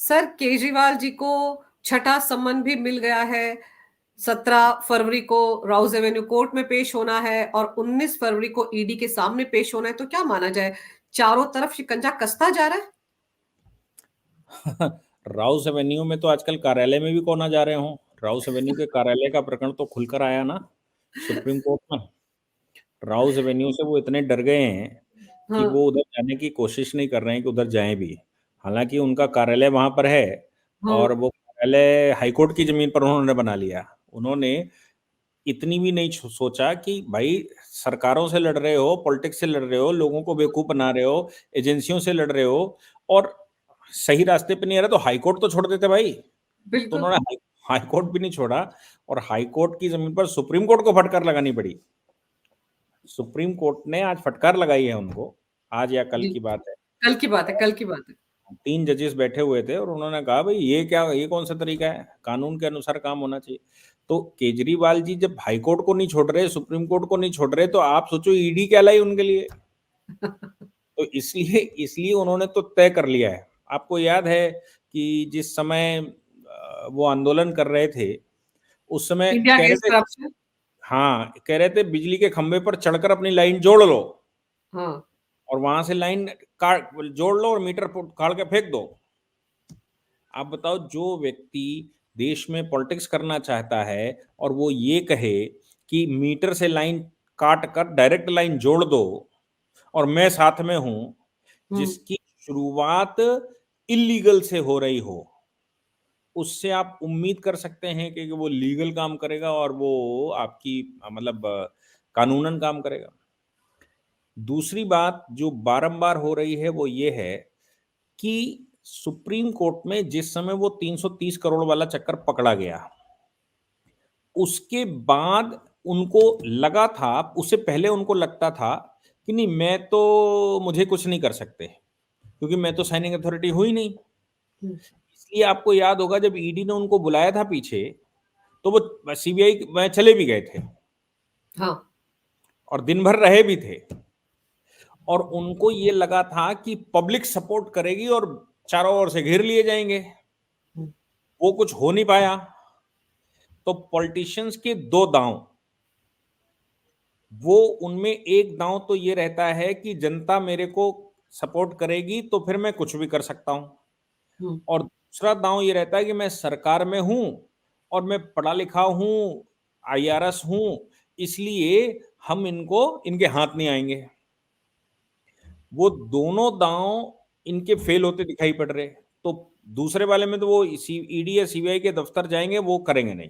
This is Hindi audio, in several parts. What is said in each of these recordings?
सर, केजरीवाल जी को छठा सम्मन भी मिल गया है। 17 फरवरी को राउज एवेन्यू कोर्ट में पेश होना है और 19 फरवरी को ईडी के सामने पेश होना है। तो क्या माना जाए, चारों तरफ शिकंजा कसता जा रहा है। राउस एवेन्यू में तो आजकल कार्यालय में भी कौन आ जा रहे हो। राउस एवेन्यू के कार्यालय का प्रकरण तो खुलकर आया ना सुप्रीम कोर्ट में। राउस एवेन्यू से वो इतने डर गए हैं कि हाँ। वो उधर जाने की कोशिश नहीं कर रहे हैं कि उधर जाएं भी। हालांकि उनका कार्यालय वहां पर है हाँ। और वो कार्यालय हाईकोर्ट की जमीन पर उन्होंने बना लिया। उन्होंने इतनी भी नहीं सोचा कि भाई सरकारों से लड़ रहे हो, पॉलिटिक्स से लड़ रहे हो, लोगों को बेवकूफ बना रहे हो, एजेंसियों से लड़ रहे हो और सही रास्ते पे नहीं आ रहा तो हाईकोर्ट तो छोड़ देते भाई। तो बिल्कुल। उन्होंने हाईकोर्ट भी नहीं छोड़ा और हाईकोर्ट की जमीन पर सुप्रीम कोर्ट को फटकार लगानी पड़ी। सुप्रीम कोर्ट ने आज फटकार लगाई है उनको, आज या कल जी, की बात है। कल की बात है, कल की बात है। 3 जजेस बैठे हुए थे और उन्होंने कहा भाई ये क्या, ये कौन सा तरीका है, कानून के अनुसार काम होना चाहिए। तो केजरीवाल जी जब हाई कोर्ट को नहीं छोड़ रहे, सुप्रीम कोर्ट को नहीं छोड़ रहे, तो आप सोचो ईडी क्या लाई उनके लिए। तो इसलिए इसलिए उन्होंने तो तय कर लिया है। आपको याद है कि जिस समय वो आंदोलन कर रहे थे उस समय इंडिया कह रहे अगेंस्ट थे, करप्शन। हाँ कह रहे थे बिजली के खंभे पर चढ़कर अपनी लाइन जोड़ लो हाँ। और वहां से लाइन काट जोड़ लो और मीटर काट के फेंक दो। आप बताओ, जो व्यक्ति देश में पॉलिटिक्स करना चाहता है और वो ये कहे कि मीटर से लाइन काट कर डायरेक्ट लाइन जोड़ दो और मैं साथ में हूं, हम्म। जिसकी शुरुआत इलीगल से हो रही हो, उससे आप उम्मीद कर सकते हैं कि वो लीगल काम करेगा और वो आपकी मतलब कानूनन काम करेगा। दूसरी बात जो बारंबार हो रही है वो ये है कि सुप्रीम कोर्ट में जिस समय वो 330 करोड़ वाला चक्कर पकड़ा गया, उसके बाद उनको लगा था, उससे पहले उनको लगता था कि नहीं मैं तो, मुझे कुछ नहीं कर सकते क्योंकि मैं तो साइनिंग अथॉरिटी हुई नहीं। हम्म। इसलिए आपको याद होगा जब ईडी ने उनको बुलाया था पीछे, तो वो सीबीआई में चले भी गए थे हाँ। और दिन भर रहे भी थे और उनको ये लगा था कि पब्लिक सपोर्ट करेगी और चारों ओर से घेर लिए जाएंगे। हम्म। वो कुछ हो नहीं पाया। तो पॉलिटिशियंस के दो दांव, वो उनमें एक दांव तो ये रहता है कि जनता मेरे को सपोर्ट करेगी तो फिर मैं कुछ भी कर सकता हूं, हम्म। और दूसरा दांव ये रहता है कि मैं सरकार में हूं और मैं पढ़ा लिखा हूं, आईआरएस हूं, इसलिए हम इनको, इनके हाथ नहीं आएंगे। वो दोनों दांव इनके फेल होते दिखाई पड़ रहे। तो दूसरे वाले में तो वो ईडी या सीबीआई के दफ्तर जाएंगे, वो करेंगे नहीं।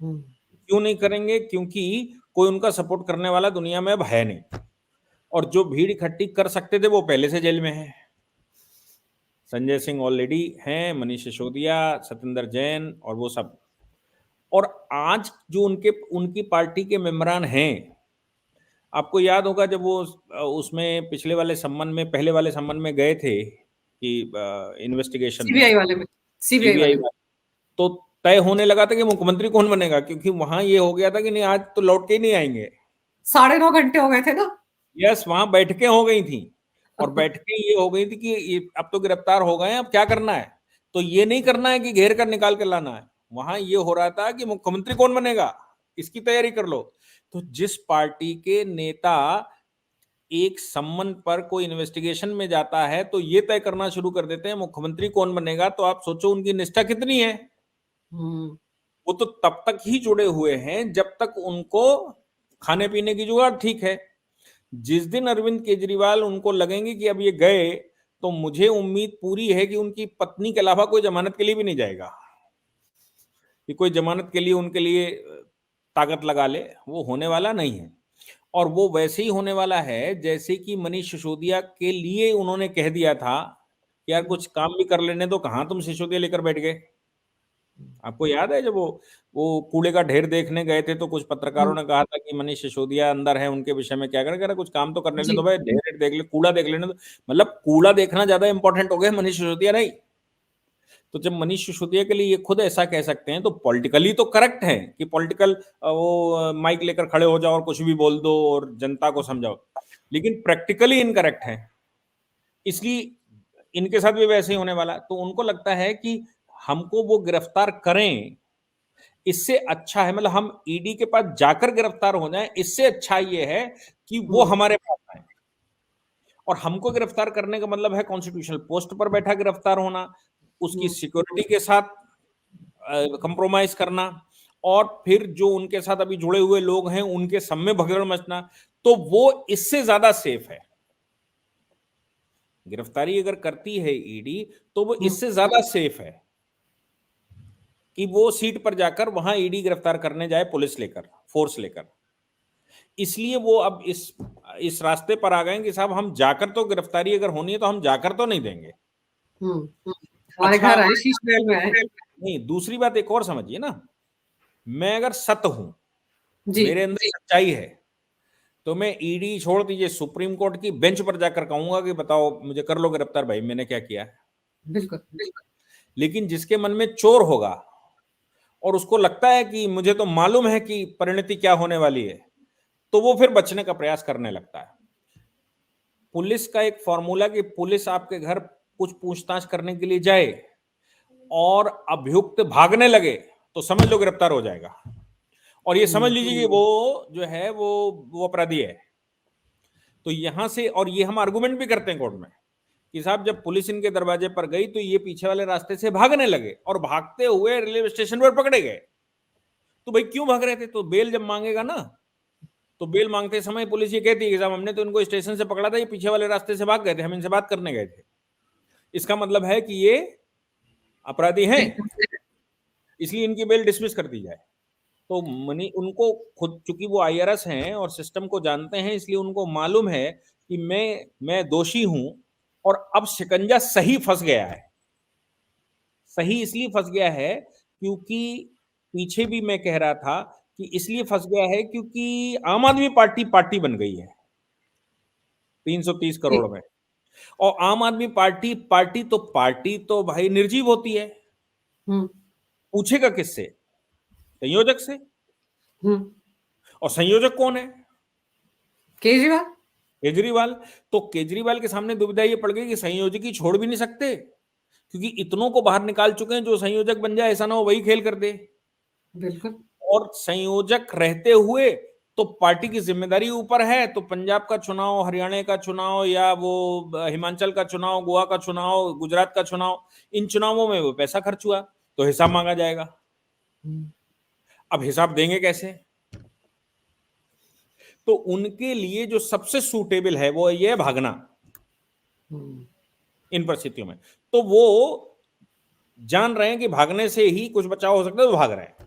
हम्म। क्यों नहीं करेंगे? क्योंकि कोई उनका सपोर्ट करने वाला दुनिया में अब है नहीं और जो भीड़ इकट्ठी कर सकते थे वो पहले से जेल में है। संजय सिंह ऑलरेडी हैं, मनीष सिसोदिया, सत्येंद्र जैन और वो सब। और आज जो उनके उनकी पार्टी के मेंबरान हैं, आपको याद होगा जब वो उसमें पिछले वाले सम्मन में, पहले वाले सम्मन में गए थे कि इन्वेस्टिगेशन में सीबीआई वाले में। सीबीआई सीबीआई वाले में। में, तो तय होने लगा था कि मुख्यमंत्री कौन बनेगा, क्योंकि वहां ये हो गया था कि नहीं आज तो लौट के ही नहीं आएंगे। 9.5 घंटे हो गए थे ना। यस, वहां बैठकें हो गई थी और बैठकें ये हो गई थी कि अब तो गिरफ्तार हो गए हैं, अब क्या करना है। तो ये नहीं करना है कि घेर कर निकाल कर लाना है, वहां ये हो रहा था कि मुख्यमंत्री कौन बनेगा, इसकी तैयारी कर लो। तो जिस पार्टी के नेता एक सम्मन पर कोई इन्वेस्टिगेशन में जाता है तो ये तय करना शुरू कर देते हैं मुख्यमंत्री कौन बनेगा, तो आप सोचो उनकी निष्ठा कितनी है। हम्म। वो तो तब तक ही जुड़े हुए हैं जब तक उनको खाने पीने की जुगाड़ ठीक है। जिस दिन अरविंद केजरीवाल उनको लगेंगे कि अब ये गए, तो मुझे उम्मीद पूरी है कि उनकी पत्नी के अलावा कोई जमानत के लिए भी नहीं जाएगा कि कोई जमानत के लिए उनके लिए ताकत लगा ले। वो होने वाला नहीं है। और वो वैसे ही होने वाला है जैसे कि मनीष सिसोदिया के लिए उन्होंने कह दिया था कि यार कुछ काम भी कर लेने तो, कहां तुम सिसोदिया लेकर बैठ गए। आपको याद है जब वो कूड़े का ढेर देखने गए थे तो कुछ पत्रकारों हम्म। ने कहा था कि मनीष सिसोदिया अंदर है, उनके विषय में क्या करें, कह रहे कुछ काम तो कर लेने जी। दो भाई, ढेर देख ले, कूड़ा देख लेने दो। मतलब कूड़ा देखना ज्यादा इंपॉर्टेंट हो गया, मनीष सिसोदिया नहीं। तो जब मनीष सिसोदिया के लिए ये खुद ऐसा कह सकते हैं तो पॉलिटिकली तो करेक्ट है कि पॉलिटिकल वो माइक लेकर खड़े हो जाओ और कुछ भी बोल दो और जनता को समझाओ, लेकिन प्रैक्टिकली इनकरेक्ट है। इसलिए इनके साथ भी वैसे ही होने वाला। तो उनको लगता है कि हमको वो गिरफ्तार करें, इससे अच्छा है, मतलब हम ईडी के पास जाकर गिरफ्तार हो जाएं, इससे अच्छा ये है कि वो हमारे पास आए। और हमको गिरफ्तार करने का मतलब है कॉन्स्टिट्यूशनल पोस्ट पर बैठा गिरफ्तार होना, उसकी सिक्योरिटी के साथ कंप्रोमाइज करना, और फिर जो उनके साथ अभी जुड़े हुए लोग हैं उनके सब में भगदड़ मचना, तो वो इससे ज्यादा सेफ है। गिरफ्तारी अगर करती है ईडी तो वो इससे ज्यादा सेफ है कि वो सीट पर जाकर वहां ईडी गिरफ्तार करने जाए, पुलिस लेकर, फोर्स लेकर। इसलिए वो अब इस रास्ते पर आ गए कि साहब हम जाकर, तो गिरफ्तारी अगर होनी है तो हम जाकर तो नहीं देंगे। हमारे अच्छा, घर आए, शीश महल में आए। नहीं, दूसरी बात एक और समझिए ना, मैं अगर सत्य हूं, जी मेरे अंदर सच्चाई है, तो मैं ईडी छोड़ दीजिए, सुप्रीम कोर्ट की बेंच पर जाकर कहूंगा कि बताओ मुझे कर लो गिरफ्तार, भाई मैंने क्या किया है। बिल्कुल। लेकिन जिसके मन में चोर होगा और उसको लगता है कि मुझे तो मालूम है कि परिणति क्या होने वाली है, तो वो फिर बचने का प्रयास करने लगता है। पुलिस का एक फॉर्मूला कि पुलिस आपके घर कुछ पूछताछ करने के लिए जाए और अभियुक्त भागने लगे तो समझ लो गिरफ्तार हो जाएगा, और ये समझ लीजिए कि वो जो है वो अपराधी है। तो यहां से, और ये हम आर्गुमेंट भी करते हैं कोर्ट में कि साहब जब पुलिस इनके दरवाजे पर गई तो ये पीछे वाले रास्ते से भागने लगे और भागते हुए रेलवे स्टेशन पर पकड़े गए। तो भाई क्यों भाग रहे थे? तो बेल जब मांगेगा ना, तो बेल मांगते समय पुलिस ये कहती है कि साहब हमने तो इनको स्टेशन से पकड़ा था, ये पीछे वाले रास्ते से भाग गए थे, हम इनसे बात करने गए थे। इसका मतलब है कि ये अपराधी हैं, इसलिए इनकी बेल डिसमिस कर दी जाए। तो मनी उनको खुद, चूंकि वो आईआरएस हैं और सिस्टम को जानते हैं, इसलिए उनको मालूम है कि मैं दोषी हूं, और अब शिकंजा सही फंस गया है। सही इसलिए फंस गया है क्योंकि पीछे भी मैं कह रहा था कि इसलिए फंस गया है क्योंकि आम आदमी पार्टी पार्टी बन गई है 330 करोड़ में। और आम आदमी पार्टी पार्टी तो भाई निर्जीव होती है, पूछेगा किससे? संयोजक से। और संयोजक कौन है? केजरीवाल। केजरीवाल। तो केजरीवाल के सामने दुविधा ये पड़ गई कि संयोजक ही छोड़ भी नहीं सकते, क्योंकि इतनों को बाहर निकाल चुके हैं, जो संयोजक बन जाए ऐसा ना हो वही खेल कर दे। बिल्कुल। और संयोजक रहते हुए तो पार्टी की जिम्मेदारी ऊपर है, तो पंजाब का चुनाव, हरियाणा का चुनाव, या वो हिमाचल का चुनाव, गोवा का चुनाव, गुजरात का चुनाव, इन चुनावों में वो पैसा खर्च हुआ तो हिसाब मांगा जाएगा। अब हिसाब देंगे कैसे? तो उनके लिए जो सबसे सूटेबल है वो ये भागना इन परिस्थितियों में। तो वो जान रहे हैं कि भागने से ही कुछ बचाव हो सकता है, तो भाग रहे हैं।